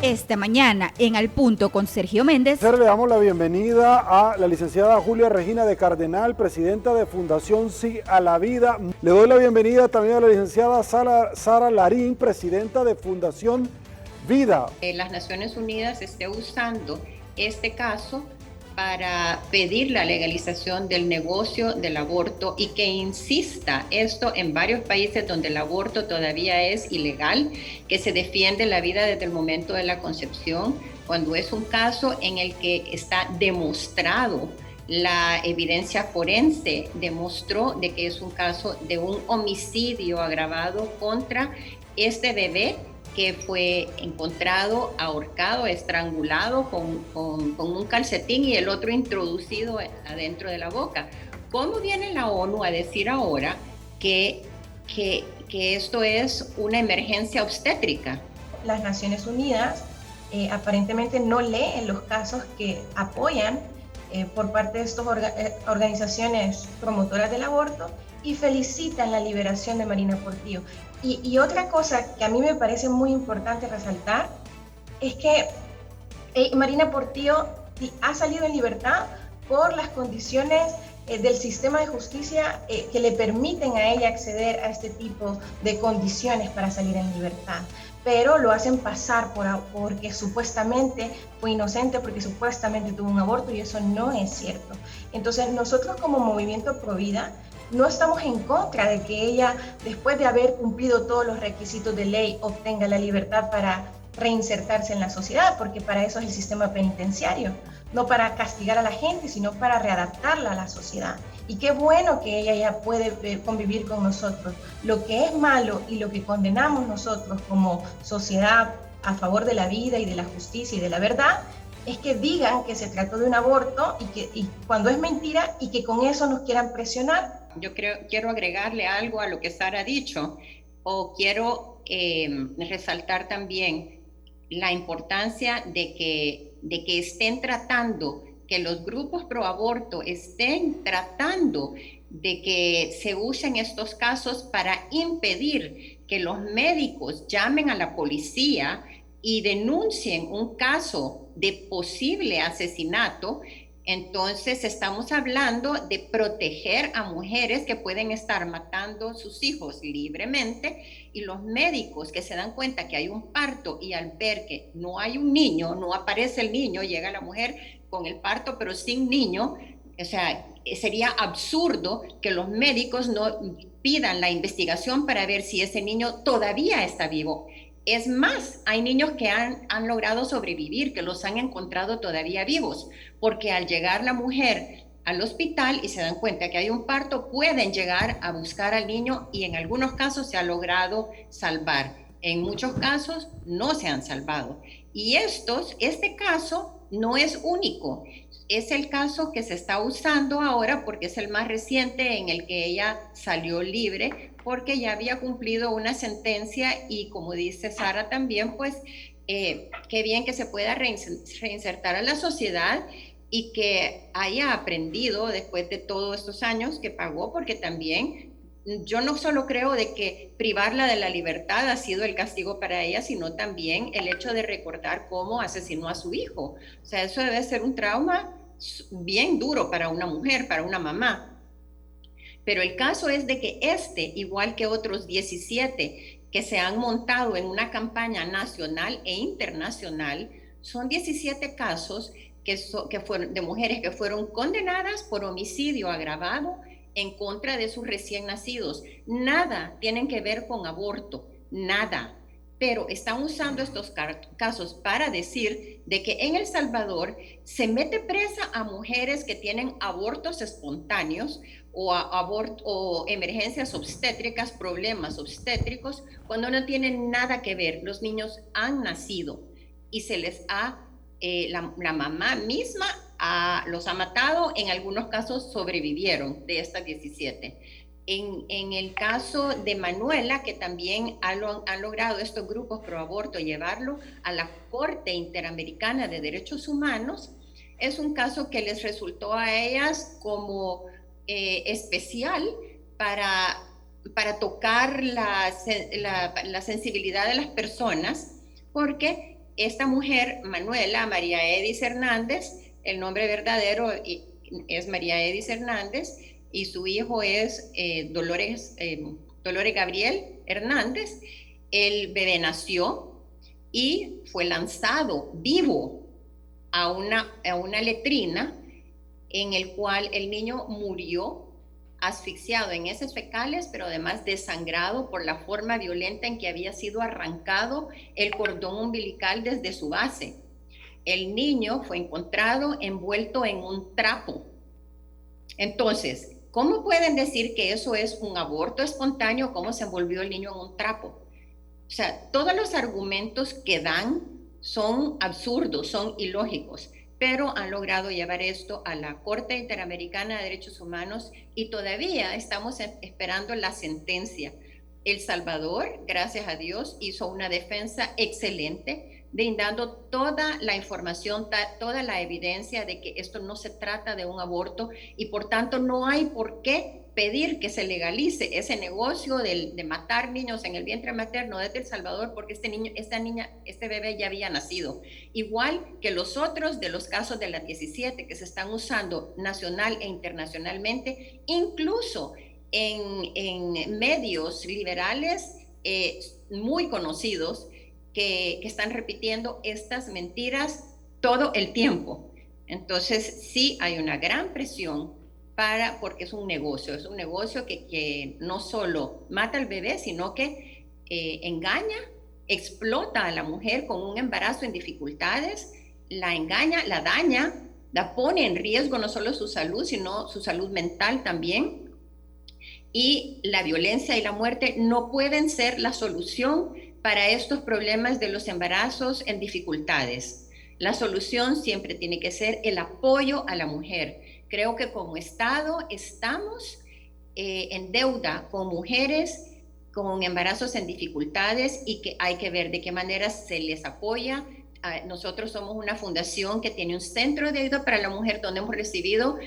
Esta mañana, en Al Punto con Sergio Méndez. Le damos la bienvenida a la licenciada Julia Regina de Cardenal, presidenta de Fundación Sí a la Vida. Le doy la bienvenida también a la licenciada Sara Larín, presidenta de Fundación Vida. Las Naciones Unidas esté usando este caso para pedir la legalización del negocio del aborto y que insista esto en varios países donde el aborto todavía es ilegal, que se defiende la vida desde el momento de la concepción, cuando es un caso en el que está demostrado, la evidencia forense demostró de que es un caso de un homicidio agravado contra este bebé que fue encontrado ahorcado, estrangulado con un calcetín y el otro introducido adentro de la boca. ¿Cómo viene la ONU a decir ahora que esto es una emergencia obstétrica? Las Naciones Unidas aparentemente no leen los casos que apoyan por parte de estas organizaciones promotoras del aborto y felicitan la liberación de Marina Portillo. Y otra cosa que a mí me parece muy importante resaltar es que Marina Portillo ha salido en libertad por las condiciones del sistema de justicia que le permiten a ella acceder a este tipo de condiciones para salir en libertad. Pero lo hacen pasar porque supuestamente fue inocente, porque supuestamente tuvo un aborto, y eso no es cierto. Entonces nosotros como Movimiento Provida no estamos en contra de que ella, después de haber cumplido todos los requisitos de ley, obtenga la libertad para reinsertarse en la sociedad, porque para eso es el sistema penitenciario, no para castigar a la gente, sino para readaptarla a la sociedad. Y qué bueno que ella ya puede convivir con nosotros. Lo que es malo y lo que condenamos nosotros como sociedad a favor de la vida y de la justicia y de la verdad, es que digan que se trató de un aborto y cuando es mentira, y que con eso nos quieran presionar. Yo quiero agregarle algo a lo que Sara ha dicho, o quiero resaltar también la importancia de que estén tratando, que los grupos pro aborto estén tratando de que se usen estos casos para impedir que los médicos llamen a la policía y denuncien un caso de posible asesinato. Entonces estamos hablando de proteger a mujeres que pueden estar matando a sus hijos libremente, y los médicos que se dan cuenta que hay un parto y al ver que no hay un niño, no aparece el niño, llega la mujer con el parto pero sin niño. O sea, sería absurdo que los médicos no pidan la investigación para ver si ese niño todavía está vivo. Es más, hay niños que han logrado sobrevivir, que los han encontrado todavía vivos, porque al llegar la mujer al hospital y se dan cuenta que hay un parto, pueden llegar a buscar al niño y en algunos casos se ha logrado salvar. En muchos casos no se han salvado. Y este caso no es único. Es el caso que se está usando ahora porque es el más reciente en el que ella salió libre, porque ya había cumplido una sentencia y, como dice Sara también, pues qué bien que se pueda reinsertar a la sociedad y que haya aprendido después de todos estos años que pagó, porque también yo no solo creo de que privarla de la libertad ha sido el castigo para ella, sino también el hecho de recordar cómo asesinó a su hijo. O sea, eso debe ser un trauma bien duro para una mujer, para una mamá. Pero el caso es de que igual que otros 17 que se han montado en una campaña nacional e internacional, son 17 casos que fueron de mujeres que fueron condenadas por homicidio agravado en contra de sus recién nacidos. Nada tienen que ver con aborto, nada. Pero están usando estos casos para decir de que en El Salvador se mete presa a mujeres que tienen abortos espontáneos o emergencias obstétricas, problemas obstétricos, cuando no tienen nada que ver. Los niños han nacido y se les la mamá misma los ha matado, en algunos casos sobrevivieron de estas 17. En el caso de Manuela, que también han logrado estos grupos pro aborto llevarlo a la Corte Interamericana de Derechos Humanos, es un caso que les resultó a ellas como especial para tocar la sensibilidad de las personas, porque esta mujer, Manuela María Edis Hernández, el nombre verdadero es María Edis Hernández, y su hijo es Dolores Gabriel Hernández. El bebé nació y fue lanzado vivo a una letrina, en el cual el niño murió asfixiado en heces fecales, pero además desangrado por la forma violenta en que había sido arrancado el cordón umbilical desde su base. El niño fue encontrado envuelto en un trapo. Entonces, ¿cómo pueden decir que eso es un aborto espontáneo? ¿Cómo se envolvió el niño en un trapo? O sea, todos los argumentos que dan son absurdos, son ilógicos, pero han logrado llevar esto a la Corte Interamericana de Derechos Humanos y todavía estamos esperando la sentencia. El Salvador, gracias a Dios, hizo una defensa excelente, brindando toda la información, toda la evidencia de que esto no se trata de un aborto y por tanto no hay por qué pedir que se legalice ese negocio de matar niños en el vientre materno desde El Salvador, porque este bebé ya había nacido. Igual que los otros de los casos de las 17 que se están usando nacional e internacionalmente, incluso en medios liberales muy conocidos que están repitiendo estas mentiras todo el tiempo. Entonces sí hay una gran presión porque es un negocio que no solo mata al bebé, sino que engaña, explota a la mujer con un embarazo en dificultades, la engaña, la daña, la pone en riesgo no solo su salud, sino su salud mental también. Y la violencia y la muerte no pueden ser la solución para estos problemas de los embarazos en dificultades. La solución siempre tiene que ser el apoyo a la mujer. Creo que como Estado estamos en deuda con mujeres con embarazos en dificultades y que hay que ver de qué manera se les apoya. Nosotros somos una fundación que tiene un centro de ayuda para la mujer donde hemos recibido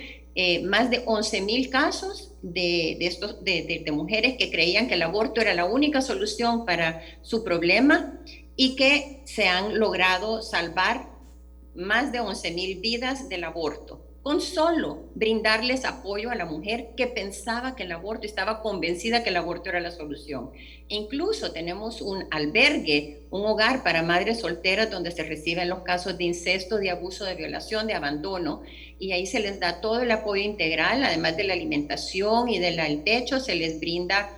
más de 11,000 casos de mujeres que creían que el aborto era la única solución para su problema y que se han logrado salvar más de 11,000 vidas del aborto, con solo brindarles apoyo a la mujer que pensaba que el aborto, estaba convencida que el aborto era la solución. Incluso tenemos un albergue, un hogar para madres solteras donde se reciben los casos de incesto, de abuso, de violación, de abandono, y ahí se les da todo el apoyo integral, además de la alimentación y del techo, se les brinda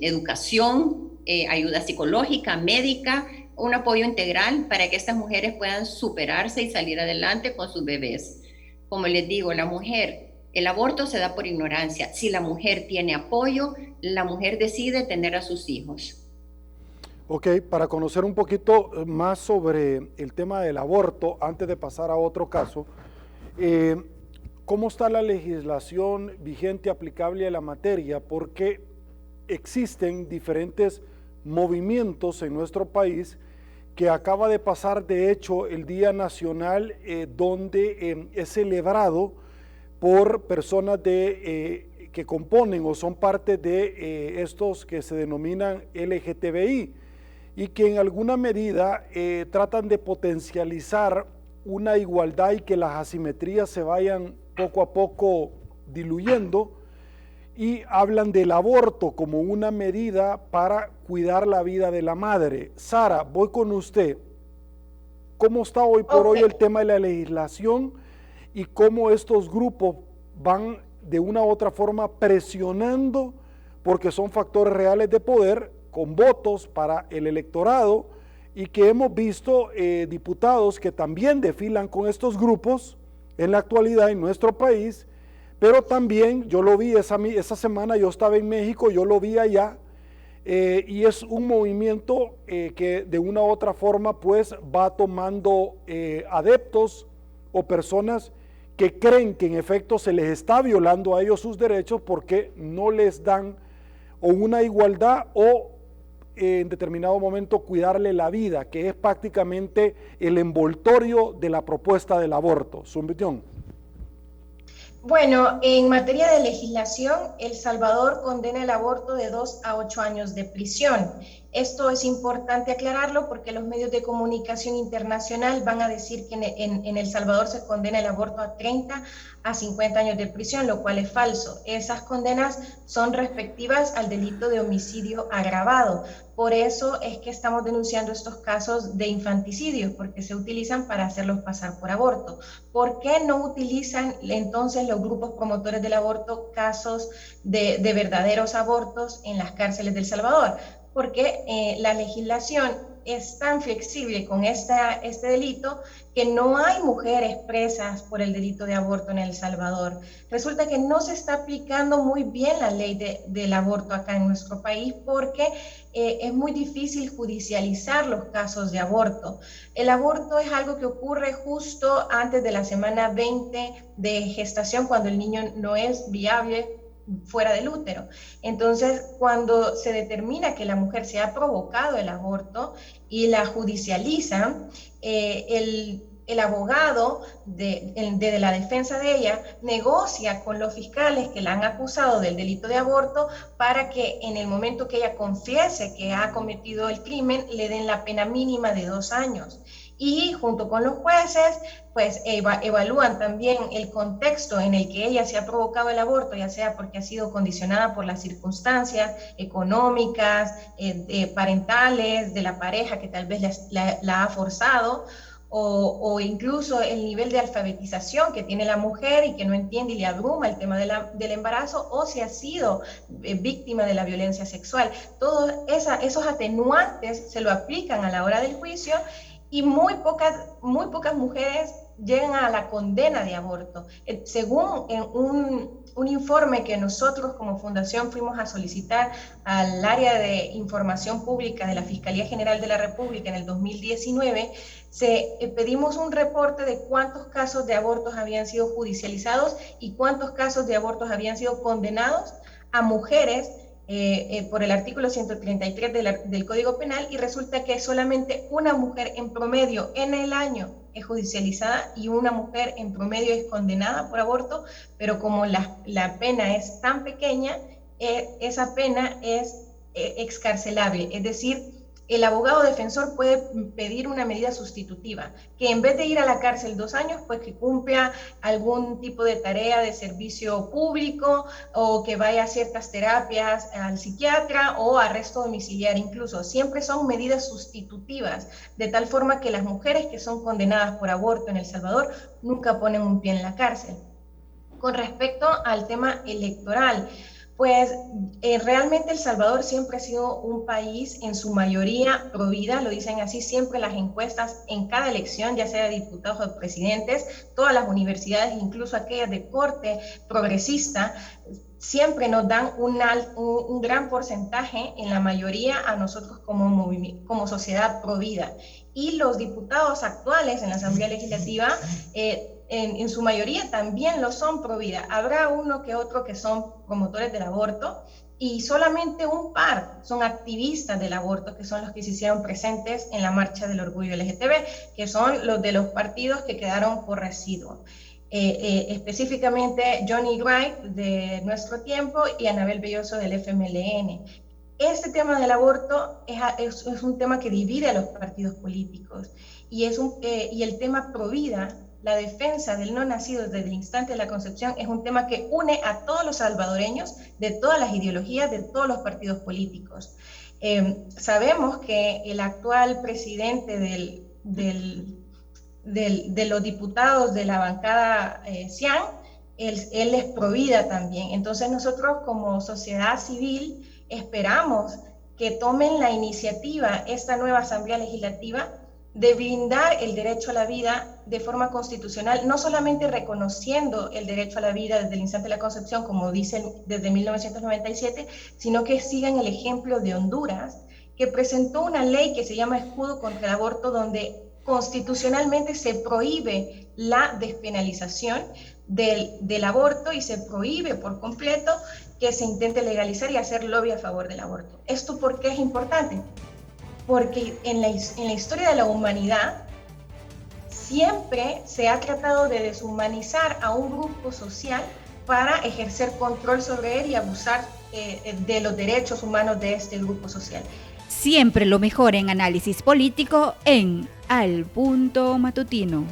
educación, ayuda psicológica, médica, un apoyo integral para que estas mujeres puedan superarse y salir adelante con sus bebés. Como les digo, el aborto se da por ignorancia. Si la mujer tiene apoyo, la mujer decide tener a sus hijos. Ok, para conocer un poquito más sobre el tema del aborto, antes de pasar a otro caso, ¿cómo está la legislación vigente aplicable a la materia? Porque existen diferentes movimientos en nuestro país que acaba de pasar de hecho el Día Nacional donde es celebrado por personas que componen o son parte de estos que se denominan LGTBI y que en alguna medida tratan de potencializar una igualdad y que las asimetrías se vayan poco a poco diluyendo, y hablan del aborto como una medida para cuidar la vida de la madre. Sara, voy con usted. ¿Cómo está hoy por hoy el tema de la legislación y cómo estos grupos van de una u otra forma presionando, porque son factores reales de poder, con votos para el electorado, y que hemos visto diputados que también desfilan con estos grupos en la actualidad en nuestro país? Pero también yo lo vi esa semana, yo estaba en México, yo lo vi allá, y es un movimiento que de una u otra forma pues va tomando adeptos o personas que creen que en efecto se les está violando a ellos sus derechos porque no les dan o una igualdad o en determinado momento cuidarle la vida, que es prácticamente el envoltorio de la propuesta del aborto. Zumbitión. Bueno, en materia de legislación, El Salvador condena el aborto de 2 a 8 años de prisión. Esto es importante aclararlo porque los medios de comunicación internacional van a decir que en El Salvador se condena el aborto a 30 a 50 años de prisión, lo cual es falso. Esas condenas son respectivas al delito de homicidio agravado. Por eso es que estamos denunciando estos casos de infanticidios, porque se utilizan para hacerlos pasar por aborto. ¿Por qué no utilizan entonces los grupos promotores del aborto casos de verdaderos abortos en las cárceles de El Salvador? Porque la legislación es tan flexible con este delito que no hay mujeres presas por el delito de aborto en El Salvador. Resulta que no se está aplicando muy bien la ley del aborto acá en nuestro país porque es muy difícil judicializar los casos de aborto. El aborto es algo que ocurre justo antes de la semana 20 de gestación, cuando el niño no es viable fuera del útero. Entonces, cuando se determina que la mujer se ha provocado el aborto y la judicializan, el abogado de la defensa de ella negocia con los fiscales que la han acusado del delito de aborto para que en el momento que ella confiese que ha cometido el crimen, le den la pena mínima de 2 años. Y junto con los jueces, pues evalúan también el contexto en el que ella se ha provocado el aborto, ya sea porque ha sido condicionada por las circunstancias económicas, parentales, de la pareja que tal vez la ha forzado, o incluso el nivel de alfabetización que tiene la mujer y que no entiende y le abruma el tema del embarazo, o si ha sido víctima de la violencia sexual. Todos esos atenuantes se lo aplican a la hora del juicio y muy pocas mujeres llegan a la condena de aborto. Según un informe que nosotros como fundación fuimos a solicitar al área de información pública de la Fiscalía General de la República en el 2019, pedimos un reporte de cuántos casos de abortos habían sido judicializados y cuántos casos de abortos habían sido condenados a mujeres por el artículo 133 del Código Penal, y resulta que solamente una mujer en promedio en el año es judicializada y una mujer en promedio es condenada por aborto, pero como la pena es tan pequeña, esa pena es excarcelable, es decir, el abogado defensor puede pedir una medida sustitutiva, que en vez de ir a la cárcel 2 años, pues que cumpla algún tipo de tarea de servicio público o que vaya a ciertas terapias al psiquiatra o arresto domiciliario incluso. Siempre son medidas sustitutivas, de tal forma que las mujeres que son condenadas por aborto en El Salvador nunca ponen un pie en la cárcel. Con respecto al tema electoral, pues realmente El Salvador siempre ha sido un país en su mayoría pro vida, lo dicen así siempre las encuestas en cada elección, ya sea de diputados o de presidentes, todas las universidades, incluso aquellas de corte progresista, siempre nos dan un gran porcentaje, en la mayoría, a nosotros como sociedad pro vida. Y los diputados actuales en la Asamblea Legislativa, en su mayoría también lo son pro vida. Habrá uno que otro que son promotores del aborto y solamente un par son activistas del aborto, que son los que se hicieron presentes en la marcha del orgullo LGTB, que son los de los partidos que quedaron por residuo. Específicamente Johnny Wright de Nuestro Tiempo y Anabel Belloso del FMLN. Este tema del aborto es un tema que divide a los partidos políticos y el tema pro vida, la defensa del no nacido desde el instante de la concepción, es un tema que une a todos los salvadoreños de todas las ideologías, de todos los partidos políticos. Sabemos que el actual presidente de los diputados de la bancada CIAN, él es pro vida también. Entonces nosotros como sociedad civil esperamos que tomen la iniciativa esta nueva Asamblea Legislativa de blindar el derecho a la vida de forma constitucional, no solamente reconociendo el derecho a la vida desde el instante de la concepción, como dicen desde 1997, sino que sigan el ejemplo de Honduras, que presentó una ley que se llama Escudo contra el Aborto, donde constitucionalmente se prohíbe la despenalización del aborto y se prohíbe por completo que se intente legalizar y hacer lobby a favor del aborto. ¿Esto por qué es importante? Porque en la historia de la humanidad siempre se ha tratado de deshumanizar a un grupo social para ejercer control sobre él y abusar de los derechos humanos de este grupo social. Siempre lo mejor en análisis político en Al Punto Matutino.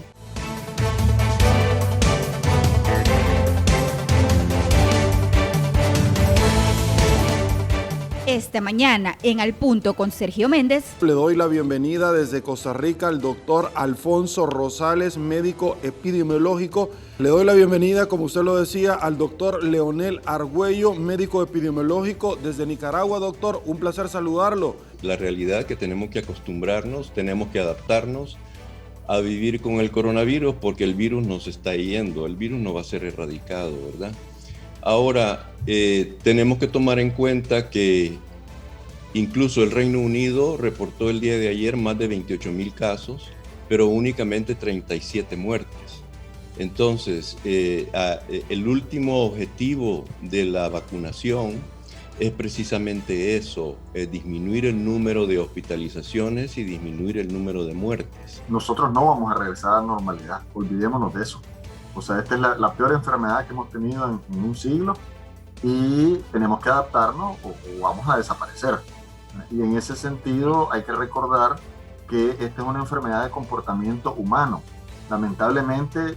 Esta mañana en Al Punto con Sergio Méndez. Le doy la bienvenida desde Costa Rica al doctor Alfonso Rosales, médico epidemiológico. Le doy la bienvenida, como usted lo decía, al doctor Leonel Argüello, médico epidemiológico desde Nicaragua. Doctor, un placer saludarlo. La realidad que tenemos que acostumbrarnos, tenemos que adaptarnos a vivir con el coronavirus porque el virus nos está yendo, el virus no va a ser erradicado, ¿verdad? Ahora, tenemos que tomar en cuenta que incluso el Reino Unido reportó el día de ayer más de 28,000 casos, pero únicamente 37 muertes. Entonces, el último objetivo de la vacunación es precisamente eso, disminuir el número de hospitalizaciones y disminuir el número de muertes. Nosotros no vamos a regresar a la normalidad, olvidémonos de eso. O sea, esta es la peor enfermedad que hemos tenido en un siglo y tenemos que adaptarnos o vamos a desaparecer. Y en ese sentido hay que recordar que esta es una enfermedad de comportamiento humano. Lamentablemente,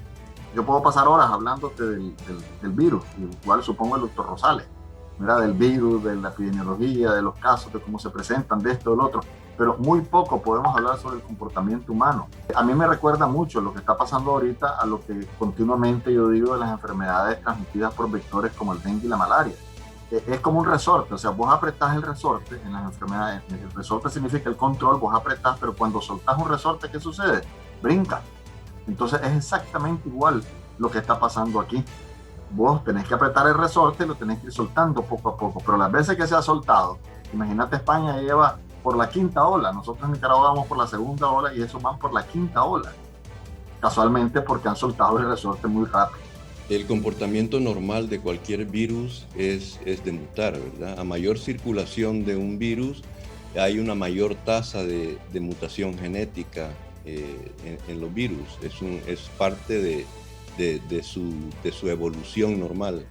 yo puedo pasar horas hablándote del virus, igual supongo el doctor Rosales, ¿verdad? Del virus, de la epidemiología, de los casos, de cómo se presentan, de esto, del otro, pero muy poco podemos hablar sobre el comportamiento humano. A mí me recuerda mucho lo que está pasando ahorita a lo que continuamente yo digo de las enfermedades transmitidas por vectores como el dengue y la malaria. Es como un resorte, o sea, vos apretás el resorte en las enfermedades, el resorte significa el control, vos apretás, pero cuando soltás un resorte, ¿qué sucede? Brinca. Entonces es exactamente igual lo que está pasando aquí. Vos tenés que apretar el resorte y lo tenés que ir soltando poco a poco, pero las veces que se ha soltado, imagínate, España lleva por la quinta ola, nosotros en Nicaragua vamos por la segunda ola y eso van por la quinta ola, casualmente porque han soltado el resorte muy rápido. El comportamiento normal de cualquier virus es de mutar, ¿verdad? A mayor circulación de un virus, hay una mayor tasa de mutación genética en los virus. Es parte de su evolución normal.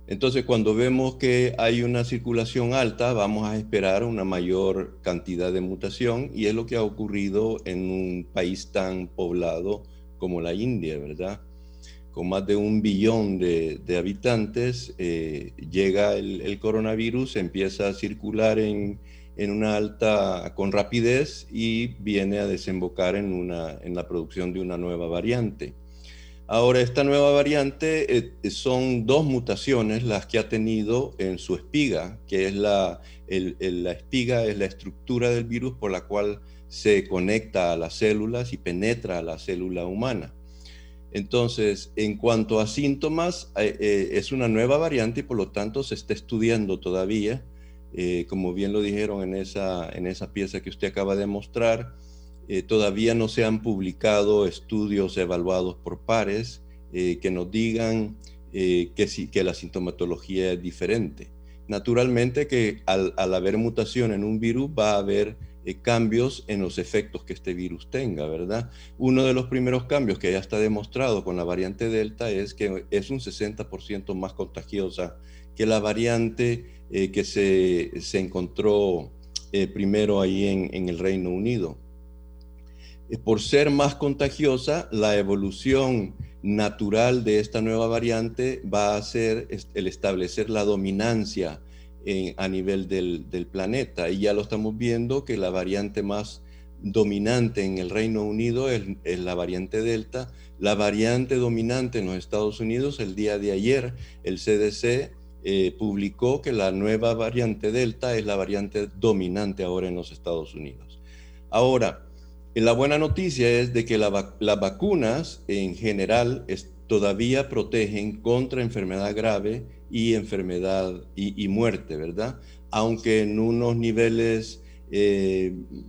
Entonces, cuando vemos que hay una circulación alta, vamos a esperar una mayor cantidad de mutación y es lo que ha ocurrido en un país tan poblado como la India, ¿verdad? Con más de 1 billón de habitantes, llega el coronavirus, empieza a circular en una alta, con rapidez y viene a desembocar en la producción de una nueva variante. Ahora, esta nueva variante son 2 mutaciones las que ha tenido en su espiga, que es la espiga es la estructura del virus por la cual se conecta a las células y penetra a la célula humana. Entonces, en cuanto a síntomas, es una nueva variante y por lo tanto se está estudiando todavía, como bien lo dijeron en esa pieza que usted acaba de mostrar. Todavía no se han publicado estudios evaluados por pares que nos digan que la sintomatología es diferente. Naturalmente que al haber mutación en un virus va a haber cambios en los efectos que este virus tenga, ¿verdad? Uno de los primeros cambios que ya está demostrado con la variante Delta es que es un 60% más contagiosa que la variante que se encontró primero ahí en el Reino Unido. Por ser más contagiosa, la evolución natural de esta nueva variante va a ser el establecer la dominancia a nivel del planeta. Y ya lo estamos viendo que la variante más dominante en el Reino Unido es la variante Delta. La variante dominante en los Estados Unidos, el día de ayer, el CDC publicó que la nueva variante Delta es la variante dominante ahora en los Estados Unidos. Ahora, la buena noticia es de que las vacunas en general todavía protegen contra enfermedad grave y enfermedad y muerte, ¿verdad? Aunque en unos niveles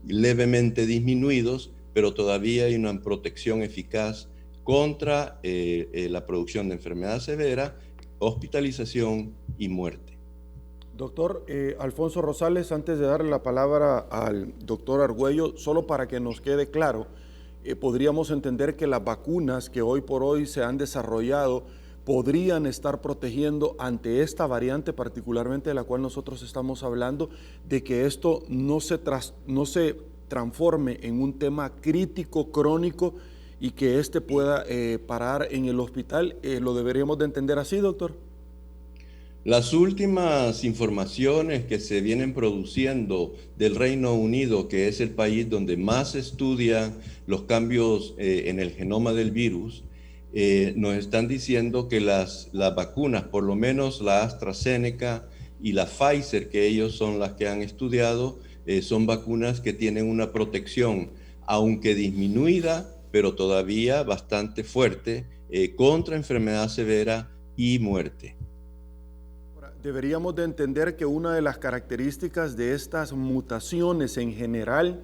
levemente disminuidos, pero todavía hay una protección eficaz contra la producción de enfermedad severa, hospitalización y muerte. Doctor Alfonso Rosales, antes de darle la palabra al doctor Argüello, solo para que nos quede claro, podríamos entender que las vacunas que hoy por hoy se han desarrollado podrían estar protegiendo ante esta variante particularmente de la cual nosotros estamos hablando, de que esto no se transforme en un tema crítico, crónico, y que pueda parar en el hospital? ¿Lo deberíamos de entender así, doctor? Las últimas informaciones que se vienen produciendo del Reino Unido, que es el país donde más se estudian los cambios en el genoma del virus, nos están diciendo que las vacunas, por lo menos la AstraZeneca y la Pfizer, que ellos son las que han estudiado, son vacunas que tienen una protección, aunque disminuida, pero todavía bastante fuerte, contra enfermedad severa y muerte. Deberíamos de entender que una de las características de estas mutaciones en general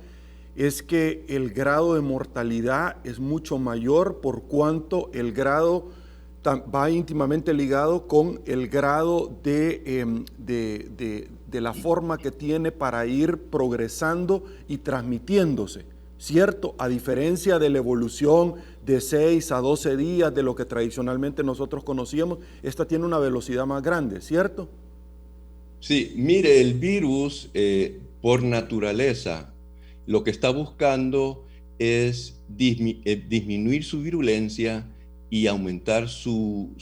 es que el grado de mortalidad es mucho mayor, por cuanto el grado va íntimamente ligado con el grado de la forma que tiene para ir progresando y transmitiéndose, ¿cierto? A diferencia de la evolución de 6 a 12 días de lo que tradicionalmente nosotros conocíamos, esta tiene una velocidad más grande, ¿cierto? Sí, mire, el virus por naturaleza lo que está buscando es disminuir su virulencia y aumentar su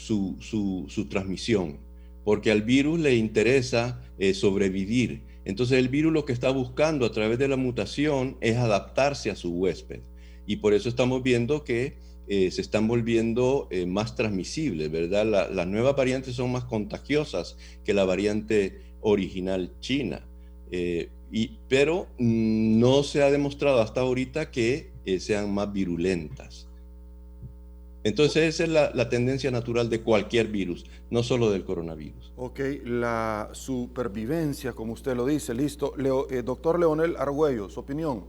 transmisión, porque al virus le interesa sobrevivir. Entonces el virus lo que está buscando a través de la mutación es adaptarse a su huésped, y por eso estamos viendo que se están volviendo más transmisibles, ¿verdad? Las nuevas variantes son más contagiosas que la variante original china, pero no se ha demostrado hasta ahorita que sean más virulentas. Entonces esa es la tendencia natural de cualquier virus, no solo del coronavirus. Ok, la supervivencia, como usted lo dice, listo. Doctor Leonel Argüello, su opinión.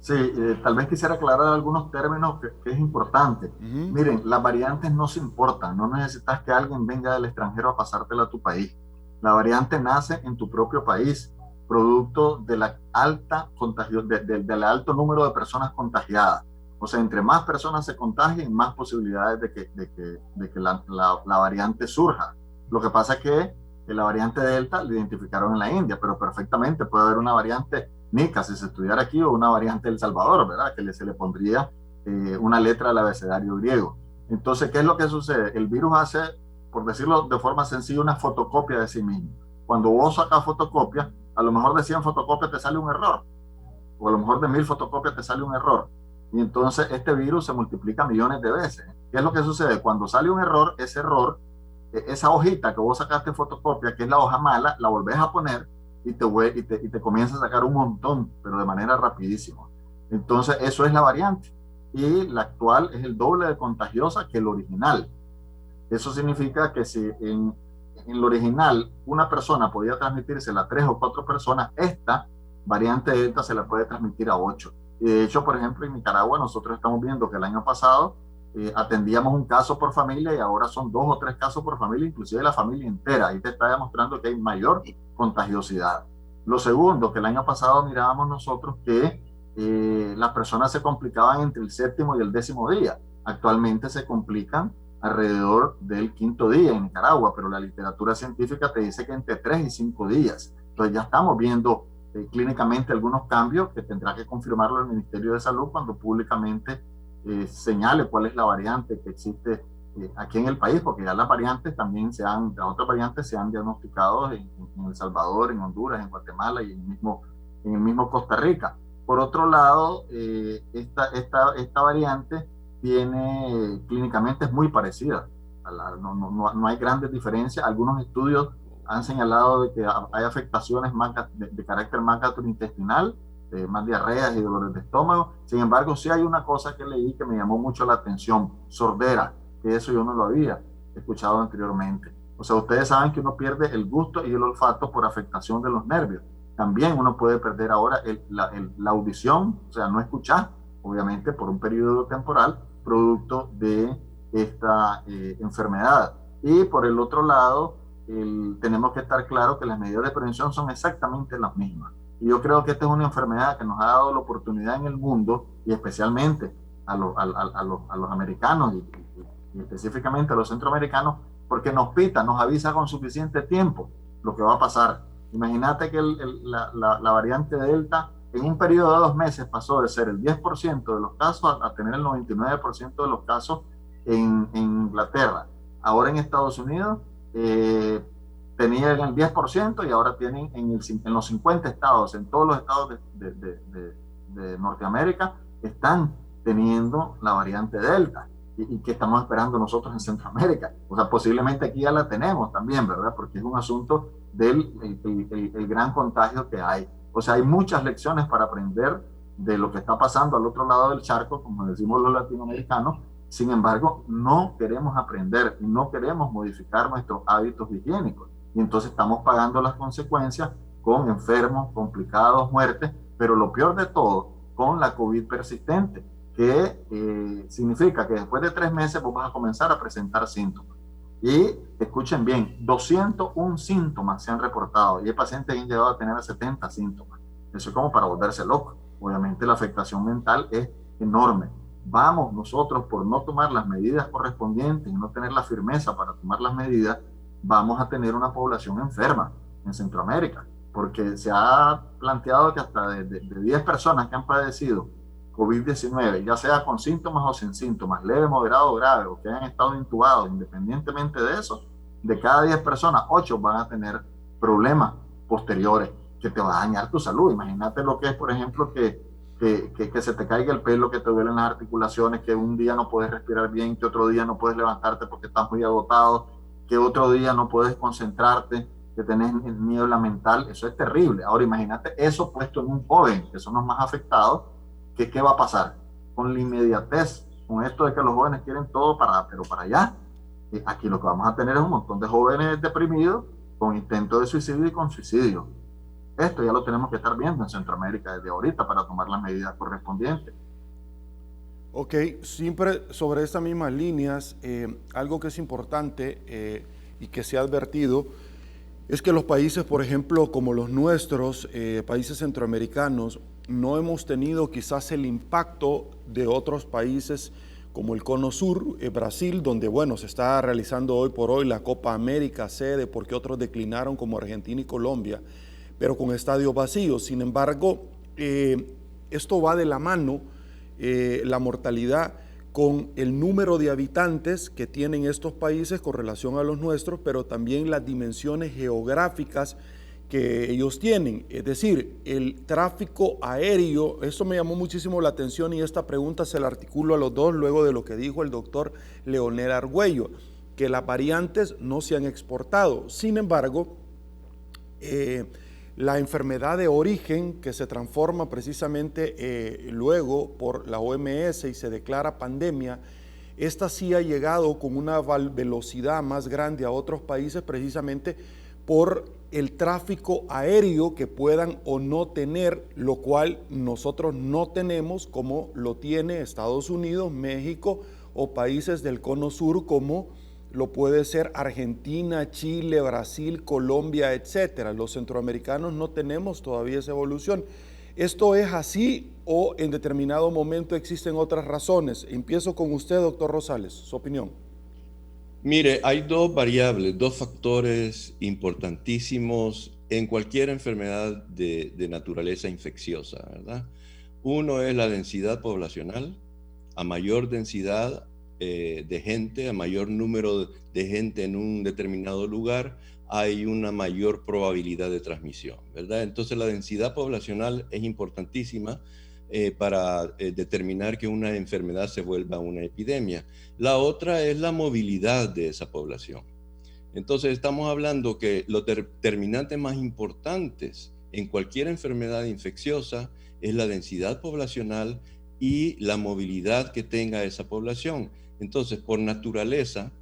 Sí, tal vez quisiera aclarar algunos términos que es importante. Miren, las variantes no se importan, no necesitas que alguien venga del extranjero a pasártela a tu país. La variante nace en tu propio país, producto de la del alto número de personas contagiadas. O sea, entre más personas se contagien, más posibilidades de que la variante surja. Lo que pasa es que la variante Delta la identificaron en la India, pero perfectamente puede haber una variante Nica si se estudiara aquí, o una variante del Salvador, ¿verdad? Que se le pondría una letra del abecedario griego. Entonces, ¿qué es lo que sucede? El virus hace, por decirlo de forma sencilla, una fotocopia de sí mismo. Cuando vos sacas fotocopia, a lo mejor de 100 fotocopias te sale un error, o a lo mejor de 1000 fotocopias te sale un error. Y entonces este virus se multiplica millones de veces. ¿Qué es lo que sucede? Cuando sale un error, esa hojita que vos sacaste fotocopia, que es la hoja mala, la volvés a poner y te comienza a sacar un montón, pero de manera rapidísima. Entonces eso es la variante. Y la actual es el doble de contagiosa que el original. Eso significa que si en lo original una persona podía transmitírsela a 3 o 4 personas, esta variante Delta se la puede transmitir a 8. Y de hecho, por ejemplo, en Nicaragua nosotros estamos viendo que el año pasado atendíamos un caso por familia, y ahora son 2 o 3 casos por familia, inclusive la familia entera. Ahí te está demostrando que hay mayor contagiosidad. Lo segundo, que el año pasado mirábamos nosotros que las personas se complicaban entre el 7º y el 10º día. Actualmente se complican alrededor del 5º día en Nicaragua, pero la literatura científica te dice que entre 3 y 5 días. Entonces ya estamos viendo clínicamente algunos cambios que tendrá que confirmarlo el Ministerio de Salud cuando públicamente señale cuál es la variante que existe aquí en el país, porque ya las variantes también las otras variantes se han diagnosticado en El Salvador, en Honduras, en Guatemala y en el mismo Costa Rica. Por otro lado, esta variante clínicamente es muy parecida. No hay grandes diferencias. Algunos estudios han señalado de que hay afectaciones de carácter más gastrointestinal, más diarreas y dolores de estómago. Sin embargo, sí hay una cosa que leí que me llamó mucho la atención: sordera, que eso yo no lo había escuchado anteriormente. O sea, ustedes saben que uno pierde el gusto y el olfato por afectación de los nervios. También uno puede perder ahora la audición, o sea, no escuchar, obviamente, por un periodo temporal, producto de esta enfermedad. Y por el otro lado, tenemos que estar claros que las medidas de prevención son exactamente las mismas. Y yo creo que esta es una enfermedad que nos ha dado la oportunidad en el mundo, y especialmente a los americanos y específicamente a los centroamericanos, porque nos pita, nos avisa con suficiente tiempo lo que va a pasar. Imagínate que la variante Delta en un periodo de 2 meses pasó de ser el 10% de los casos a tener el 99% de los casos en Inglaterra. Ahora en Estados Unidos tenían el 10% y ahora tienen en los 50 estados, en todos los estados de Norteamérica, están teniendo la variante Delta. ¿Y qué estamos esperando nosotros en Centroamérica? O sea, posiblemente aquí ya la tenemos también, ¿verdad? Porque es un asunto del el gran contagio que hay. O sea, hay muchas lecciones para aprender de lo que está pasando al otro lado del charco, como decimos los latinoamericanos. Sin embargo, no queremos aprender y no queremos modificar nuestros hábitos higiénicos. Y entonces estamos pagando las consecuencias con enfermos, complicados, muertes, pero lo peor de todo, con la COVID persistente, que significa que después de 3 meses vos vas a comenzar a presentar síntomas. Y escuchen bien, 201 síntomas se han reportado y hay pacientes que han llegado a tener 70 síntomas. Eso es como para volverse loco. Obviamente la afectación mental es enorme. Vamos nosotros, por no tomar las medidas correspondientes y no tener la firmeza para tomar las medidas, vamos a tener una población enferma en Centroamérica, porque se ha planteado que hasta de 10 personas que han padecido COVID-19, ya sea con síntomas o sin síntomas, leve, moderado o grave, o que hayan estado intubados, independientemente de eso, de cada 10 personas, 8 van a tener problemas posteriores que te va a dañar tu salud. Imagínate lo que es, por ejemplo, que se te caiga el pelo, que te duelen las articulaciones, que un día no puedes respirar bien, que otro día no puedes levantarte porque estás muy agotado, que otro día no puedes concentrarte, que tenés niebla mental. Eso es terrible. Ahora imagínate eso puesto en un joven, que son los más afectados. ¿Qué va a pasar? Con la inmediatez, con esto de que los jóvenes quieren todo pero para allá, aquí lo que vamos a tener es un montón de jóvenes deprimidos con intento de suicidio y con suicidio. Esto ya lo tenemos que estar viendo en Centroamérica desde ahorita para tomar las medidas correspondientes. Ok, siempre sobre estas mismas líneas, algo que es importante y que se ha advertido es que los países, por ejemplo, como los nuestros, países centroamericanos, no hemos tenido quizás el impacto de otros países como el Cono Sur, Brasil, donde, bueno, se está realizando hoy por hoy la Copa América sede, porque otros declinaron como Argentina y Colombia, pero con estadios vacíos. Sin embargo, esto va de la mano, la mortalidad, con el número de habitantes que tienen estos países con relación a los nuestros, pero también las dimensiones geográficas que ellos tienen. Es decir, el tráfico aéreo, esto me llamó muchísimo la atención y esta pregunta se la articulo a los dos luego de lo que dijo el doctor Leonel Argüello, que las variantes no se han exportado. Sin embargo, la enfermedad de origen que se transforma precisamente luego por la OMS y se declara pandemia, esta sí ha llegado con una velocidad más grande a otros países precisamente por el tráfico aéreo que puedan o no tener, lo cual nosotros no tenemos como lo tiene Estados Unidos, México o países del Cono Sur como lo puede ser Argentina, Chile, Brasil, Colombia, etcétera. Los centroamericanos no tenemos todavía esa evolución. ¿Esto es así o en determinado momento existen otras razones? Empiezo con usted, doctor Rosales, su opinión. Mire, hay 2 variables, 2 factores importantísimos en cualquier enfermedad de naturaleza infecciosa, ¿verdad? Uno es la densidad poblacional. A mayor densidad de gente, a mayor número de gente en un determinado lugar, hay una mayor probabilidad de transmisión, ¿verdad? Entonces la densidad poblacional es importantísima para determinar que una enfermedad se vuelva una epidemia. La otra es la movilidad de esa población. Entonces estamos hablando que los determinantes más importantes en cualquier enfermedad infecciosa es la densidad poblacional y la movilidad que tenga esa población. Entonces, por naturaleza,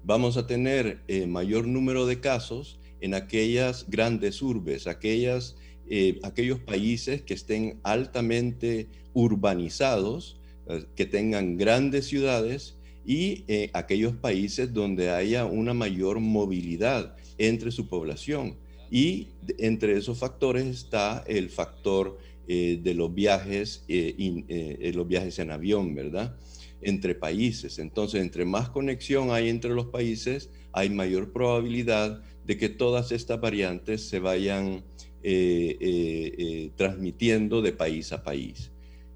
vamos a tener mayor número de casos en aquellas grandes urbes, aquellos países que estén altamente urbanizados, que tengan grandes ciudades, y aquellos países donde haya una mayor movilidad entre su población. Y entre esos factores está el factor de los viajes en avión, ¿verdad? entre países. Entonces, entre más conexión hay entre los países, hay mayor probabilidad de que todas estas variantes se vayan transmitiendo de país a país.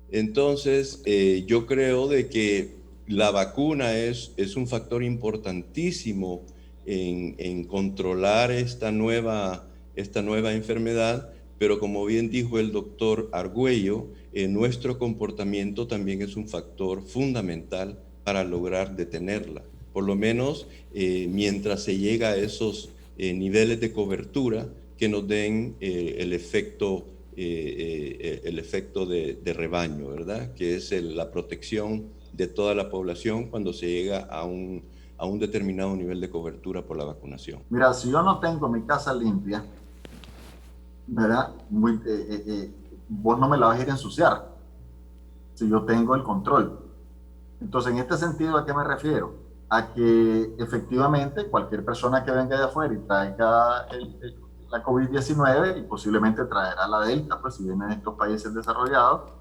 Entonces, yo creo de que la vacuna es un factor importantísimo en controlar esta nueva enfermedad, pero como bien dijo el doctor Argüello, nuestro comportamiento también es un factor fundamental para lograr detenerla. Por lo menos mientras se llega a esos niveles de cobertura que nos den el efecto de rebaño, ¿verdad? Que es la protección de toda la población cuando se llega a un determinado nivel de cobertura por la vacunación. Mira, si yo no tengo mi casa limpia, ¿verdad? Vos no me la vas a ir a ensuciar si yo tengo el control. Entonces, en este sentido, ¿a qué me refiero? A que efectivamente cualquier persona que venga de afuera y traiga la COVID-19 y posiblemente traerá la Delta, pues si viene de estos países desarrollados,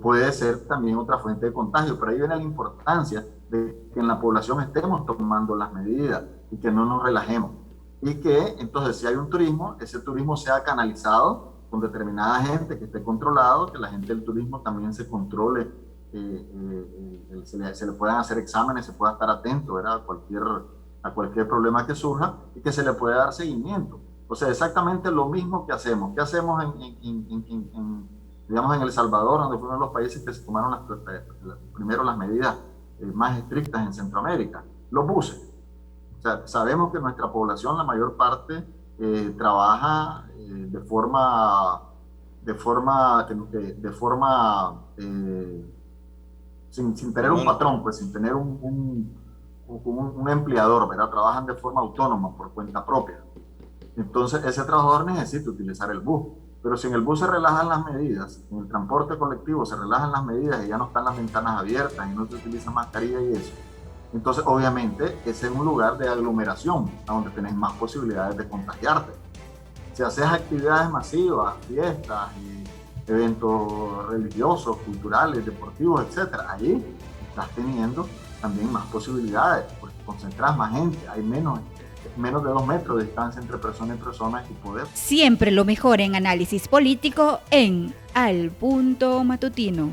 puede ser también otra fuente de contagio. Pero ahí viene la importancia de que en la población estemos tomando las medidas y que no nos relajemos. Y que entonces si hay un turismo, ese turismo sea canalizado con determinada gente, que esté controlado, que la gente del turismo también se controle, se le puedan hacer exámenes, se pueda estar atento, ¿verdad? a cualquier problema que surja y que se le pueda dar seguimiento. O sea, exactamente lo mismo que hacemos. ¿Qué hacemos digamos, en El Salvador, donde fue uno de los países que se tomaron primero las medidas más estrictas en Centroamérica? Los buses. O sea, sabemos que nuestra población, la mayor parte, trabaja de forma sin tener un patrón, pues sin tener un empleador, ¿verdad? Trabajan de forma autónoma, por cuenta propia. Entonces, ese trabajador necesita utilizar el bus. Pero si en el bus se relajan las medidas, en el transporte colectivo se relajan las medidas y ya no están las ventanas abiertas y no se utiliza mascarilla y eso, entonces obviamente ese es un lugar de aglomeración, a donde tenés más posibilidades de contagiarte. Si haces actividades masivas, fiestas, eventos religiosos, culturales, deportivos, etc., ahí estás teniendo también más posibilidades, porque concentras más gente, hay menos de 2 metros de distancia entre persona y persona y poder. Siempre lo mejor en análisis político en Al Punto Matutino.